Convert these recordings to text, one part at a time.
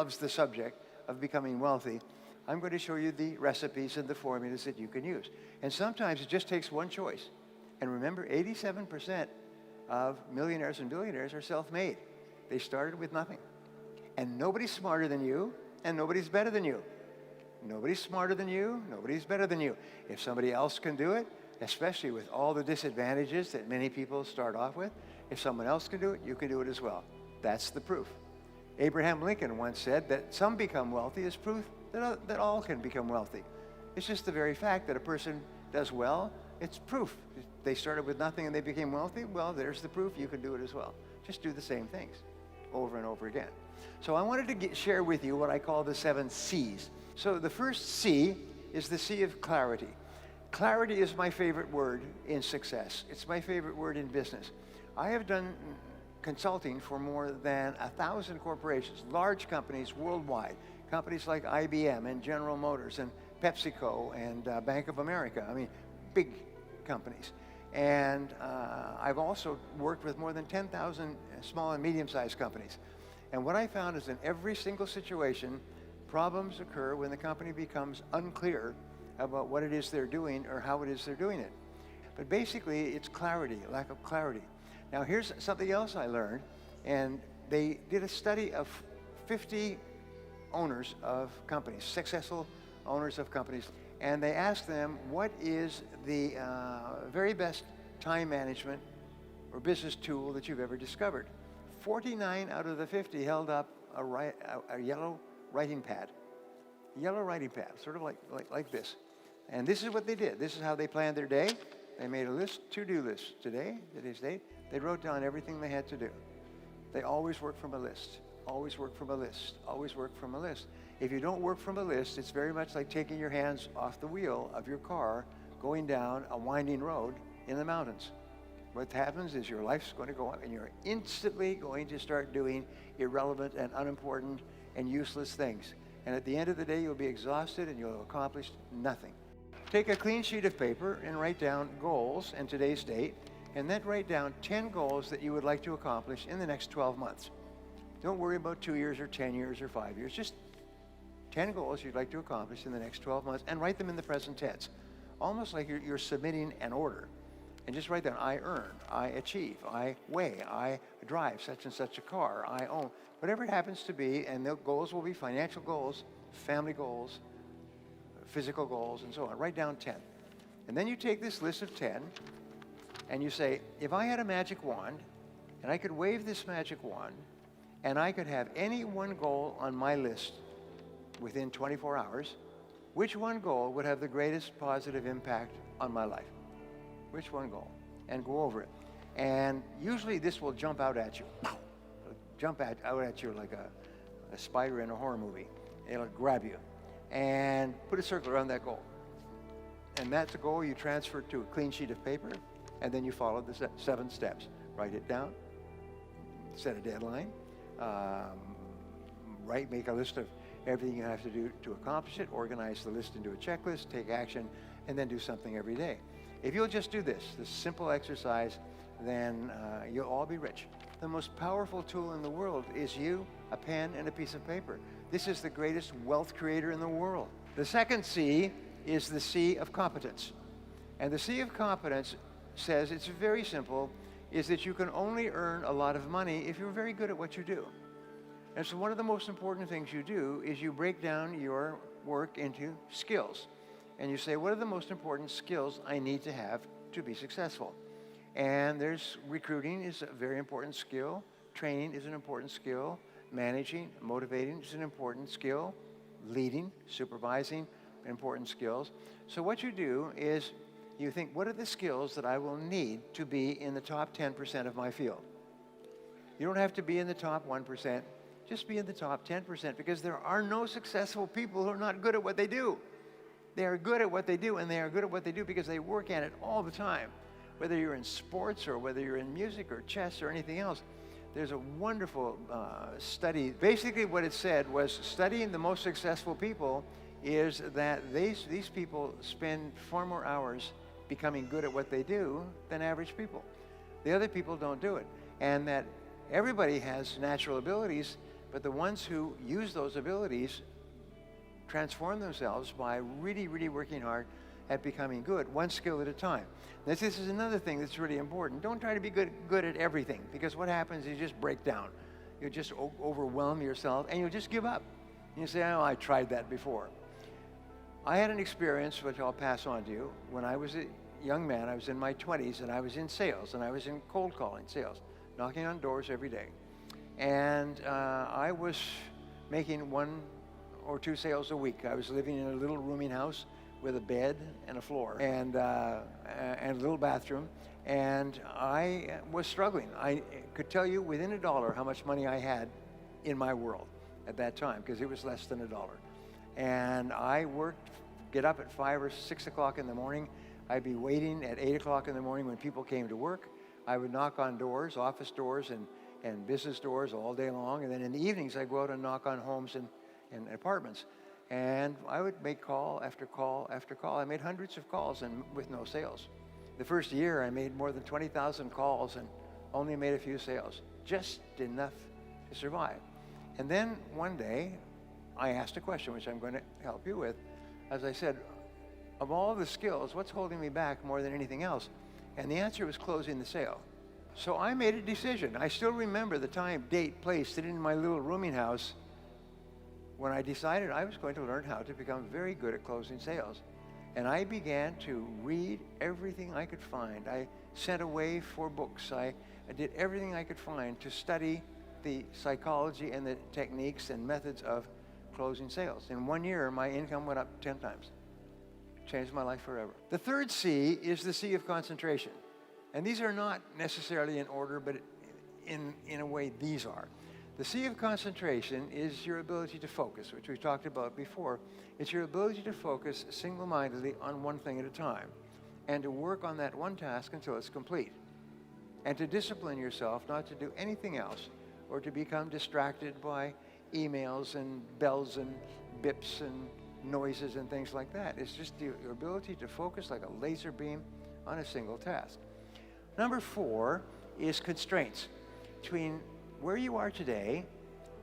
loves the subject of becoming wealthy, I'm going to show you the recipes and the formulas that you can use. And sometimes it just takes one choice. And remember, 87% of millionaires and billionaires are self-made. They started with nothing. And nobody's smarter than you, and nobody's better than you. Nobody's smarter than you, nobody's better than you. If somebody else can do it, especially with all the disadvantages that many people start off with, if someone else can do it, you can do it as well. That's the proof. Abraham Lincoln once said that some become wealthy is proof that all can become wealthy. It's just the very fact that a person does well, it's proof. They started with nothing and they became wealthy. Well, there's the proof. You can do it as well. Just do the same things over and over again. So I wanted to share with you what I call the 7 C's. So the first C is the C of clarity. Clarity is my favorite word in success. It's my favorite word in business. I have done consulting for more than 1,000 corporations, large companies worldwide, companies like IBM and General Motors and PepsiCo and Bank of America. I mean, big companies. And I've also worked with more than 10,000 small and medium-sized companies. And what I found is in every single situation, problems occur when the company becomes unclear about what it is they're doing or how it is they're doing it. But basically, it's clarity, lack of clarity. Now, here's something else I learned, and they did a study of 50 owners of companies, successful owners of companies, and they asked them, what is the very best time management or business tool that you've ever discovered? 49 out of the 50 held up a yellow writing pad. Yellow writing pad, sort of like this. And this is what they did. This is how they planned their day. They made a list, to-do list today, today's date. They wrote down everything they had to do. They always work from a list, always work from a list, always work from a list. If you don't work from a list, it's very much like taking your hands off the wheel of your car going down a winding road in the mountains. What happens is your life's going to go up and you're instantly going to start doing irrelevant and unimportant and useless things. And at the end of the day, you'll be exhausted and you'll have accomplished nothing. Take a clean sheet of paper and write down goals and today's date, and then write down 10 goals that you would like to accomplish in the next 12 months. Don't worry about 2 years or 10 years or 5 years. Just 10 goals you'd like to accomplish in the next 12 months, and write them in the present tense. Almost like you're submitting an order. And just write down, I earn, I achieve, I weigh, I drive such and such a car, I own. Whatever it happens to be, and the goals will be financial goals, family goals, physical goals, and so on. Write down 10. And then you take this list of 10, and you say, if I had a magic wand, and I could wave this magic wand, and I could have any one goal on my list within 24 hours, which one goal would have the greatest positive impact on my life? Which one goal? And go over it. And usually this will jump out at you. Jump out at you like a spider in a horror movie. It'll grab you. And put a circle around that goal. And that's a goal you transfer to a clean sheet of paper, and then you follow the 7 steps. Write it down, set a deadline, make a list of everything you have to do to accomplish it, organize the list into a checklist, take action, and then do something every day. If you'll just do this simple exercise, then you'll all be rich. The most powerful tool in the world is you, a pen, and a piece of paper. This is the greatest wealth creator in the world. The second C is the C of competence. And the C of competence says, it's very simple, is that you can only earn a lot of money if you're very good at what you do. And so one of the most important things you do is you break down your work into skills. And you say, what are the most important skills I need to have to be successful? And there's recruiting is a very important skill. Training is an important skill. Managing, motivating is an important skill. Leading, supervising, important skills. So what you do is you think, what are the skills that I will need to be in the top 10% of my field? You don't have to be in the top 1%. Just be in the top 10%, because there are no successful people who are not good at what they do. They are good at what they do, and they are good at what they do because they work at it all the time. Whether you're in sports or whether you're in music or chess or anything else, there's a wonderful study. Basically what it said was studying the most successful people is that these people spend far more hours becoming good at what they do than average people. The other people don't do it. And that everybody has natural abilities, But the ones who use those abilities transform themselves by really, really working hard at becoming good, one skill at a time. This is another thing that's really important. Don't try to be good at everything, because what happens is you just break down. You just overwhelm yourself, and you'll just give up. And you say, oh, I tried that before. I had an experience, which I'll pass on to you. When I was a young man, I was in my 20s, and I was in sales, and I was in cold calling sales, knocking on doors every day. And I was making 1 or 2 sales a week. I was living in a little rooming house with a bed and a floor and a little bathroom, and I was struggling. I could tell you within $1 how much money I had in my world at that time, because it was less than $1. And I worked, get up at 5 or 6 o'clock in the morning. I'd be waiting at 8 o'clock in the morning when people came to work. I would knock on doors, office doors and business doors all day long, and then in the evenings I'd go out and knock on homes and apartments. And I would make call after call after call. I made hundreds of calls and with no sales. The first year I made more than 20,000 calls and only made a few sales, just enough to survive. And then one day I asked a question, which I'm going to help you with. As I said, of all the skills, what's holding me back more than anything else? And the answer was closing the sale. So I made a decision. I still remember the time, date, place, sitting in my little rooming house when I decided I was going to learn how to become very good at closing sales. And I began to read everything I could find. I sent away 4 books. I did everything I could find to study the psychology and the techniques and methods of closing sales. In 1 year, my income went up 10 times. Changed my life forever. The third C is the C of concentration. And these are not necessarily in order, but in a way these are. The C of concentration is your ability to focus, which we've talked about before. It's your ability to focus single-mindedly on one thing at a time and to work on that one task until it's complete. And to discipline yourself not to do anything else or to become distracted by emails and bells and bips and noises and things like that. It's just your ability to focus like a laser beam on a single task. Number 4 is constraints. Between where you are today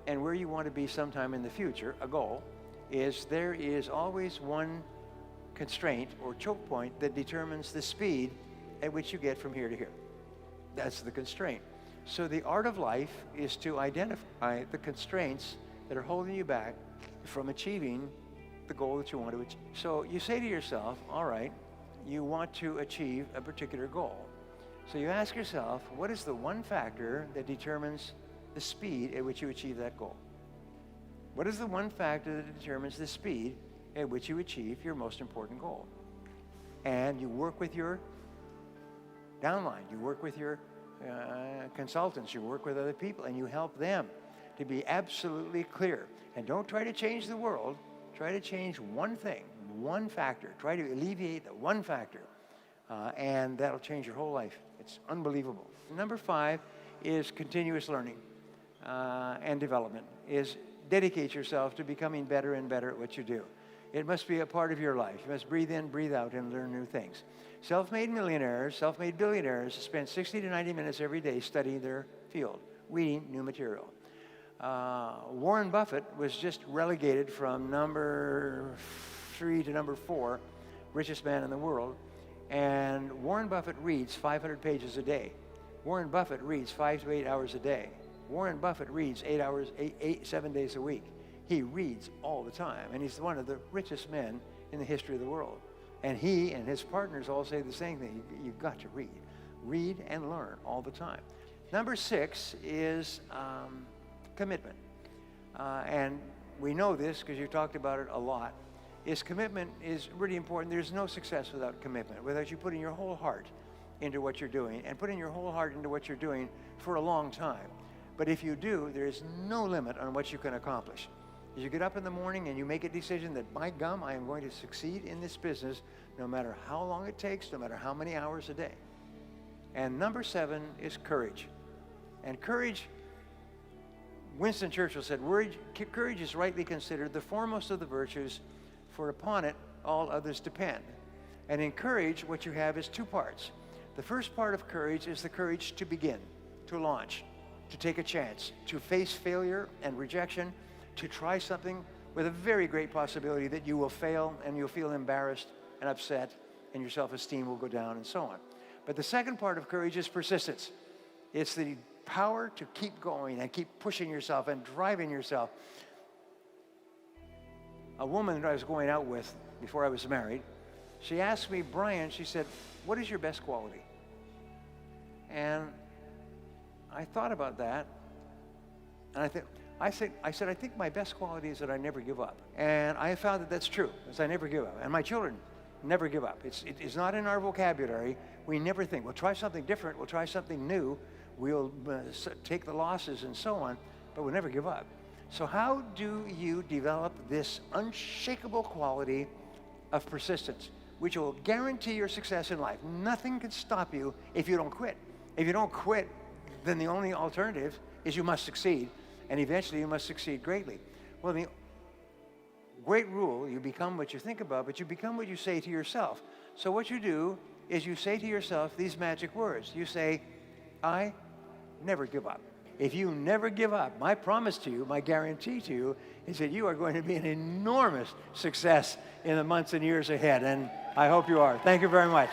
and where you want to be sometime in the future, a goal, is there is always one constraint or choke point that determines the speed at which you get from here to here. That's the constraint. So the art of life is to identify the constraints that are holding you back from achieving the goal that you want to achieve. So you say to yourself, all right, you want to achieve a particular goal. So you ask yourself, what is the one factor that determines the speed at which you achieve that goal? What is the one factor that determines the speed at which you achieve your most important goal? And you work with your downline, you work with your consultants, you work with other people, and you help them to be absolutely clear. And don't try to change the world, try to change one thing, one factor. Try to alleviate the one factor, and that'll change your whole life. It's unbelievable. Number 5 is continuous learning and development, is dedicate yourself to becoming better and better at what you do. It must be a part of your life. You must breathe in, breathe out, and learn new things. Self-made millionaires, self-made billionaires spend 60 to 90 minutes every day studying their field, reading new material. Warren Buffett was just relegated from number 3 to number 4, richest man in the world. And Warren Buffett reads 500 pages a day. Warren Buffett reads 5 to 8 hours a day. Warren Buffett reads 7 days a week. He reads all the time, and he's one of the richest men in the history of the world. And he and his partners all say the same thing. You've got to read. Read and learn all the time. Number 6 is commitment. And we know this because you've talked about it a lot. Commitment is really important. There's no success without commitment, without you putting your whole heart into what you're doing and putting your whole heart into what you're doing for a long time. But if you do, there is no limit on what you can accomplish. As you get up in the morning and you make a decision that, by gum, I am going to succeed in this business no matter how long it takes, no matter how many hours a day. And number 7 is courage. And courage, Winston Churchill said, courage is rightly considered the foremost of the virtues, for upon it all others depend. And in courage, what you have is 2 parts. The first part of courage is the courage to begin, to launch, to take a chance, to face failure and rejection, to try something with a very great possibility that you will fail and you'll feel embarrassed and upset and your self-esteem will go down and so on. But the second part of courage is persistence. It's the power to keep going and keep pushing yourself and driving yourself. A woman that I was going out with before I was married, she asked me, Brian, she said, what is your best quality? And I thought about that, and I said, I think my best quality is that I never give up. And I found that that's true, is I never give up. And my children never give up. It's not in our vocabulary. We never think, we'll try something different, we'll try something new, we'll take the losses and so on, but we'll never give up. So how do you develop this unshakable quality of persistence, which will guarantee your success in life? Nothing can stop you if you don't quit. If you don't quit, then the only alternative is you must succeed, and eventually you must succeed greatly. Well, the great rule, you become what you think about, but you become what you say to yourself. So what you do is you say to yourself these magic words. You say, I never give up. If you never give up, my promise to you, my guarantee to you, is that you are going to be an enormous success in the months and years ahead, and I hope you are. Thank you very much.